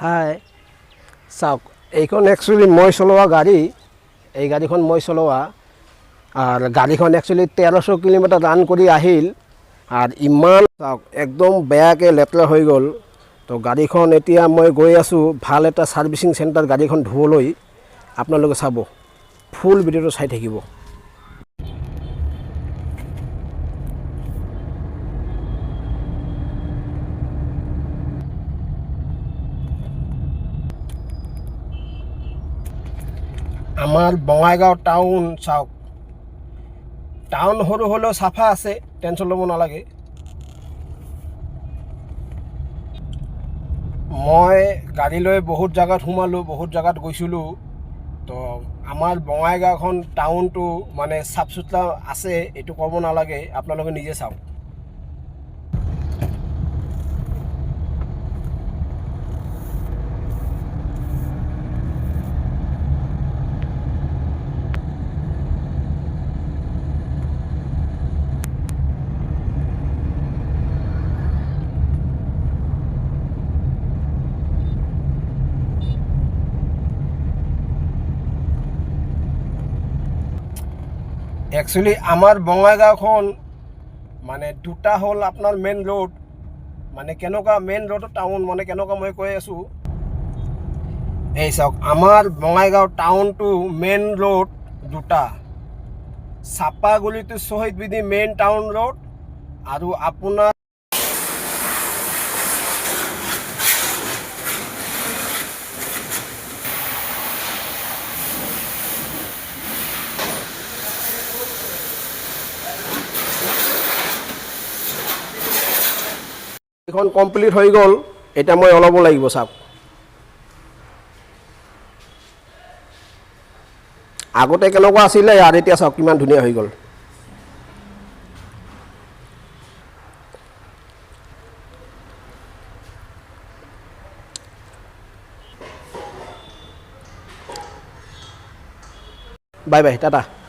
হাই চাওক এইখন একচুৱেলি মই চলোৱা গাড়ী এই গাড়ীখন মই চলোৱা আৰ গাড়ীখন একচুৱেলি 1300 কিলোমিটাৰ ৰান কৰি আহিল আৰ ইমান চাওক একদম বেয়াকৈ লেতেৰা হৈ গ'ল তো গাড়ীখন এতিয়া মই গৈ আছোঁ ভাল এটা সাৰ্ভিসিং সেন্টাৰ গাড়ীখন ধুবলৈ আপোনালোকে চাব ফুল ভিডিঅ'টো চাই থাকিব আমাৰ বঙাইগাঁও টাউন চাওক টাউন সৰু হ'লেও চাফা আছে টেনশ্যন ল'ব নালাগে মই গাড়ী লৈ বহুত জায়গাত সোমালোঁ বহুত জায়গাত গৈছিলোঁ তো আমাৰ বঙাইগাঁওখন টাউনটো মানে চাফ চুতৰা আছে এইটো ক'ব নালাগে আপোনালোকে নিজে চাওক একচুৱেলি আমাৰ বঙাইগাঁওখন মানে দুটা হ'ল আপোনাৰ মেইন ৰোড মানে কেনেকুৱা মেইন ৰোড টাউন মানে কেনেকুৱা মই কৈ আছোঁ এই চাওক আমাৰ বঙাইগাঁও টাউনটো মেইন ৰোড দুটা চাপাগুলিটো শ্বহীদ বিধি মেইন টাউন ৰোড আৰু আপোনাৰ এখন কমপ্লিট হৈ গ'ল এটা মই ওলাব লাগিব চাওক আগতে কেনেকুৱা আছিলে আৰু এতিয়া চাওক কিমান ধুনীয়া হৈ গ'ল বাই বাই টাটা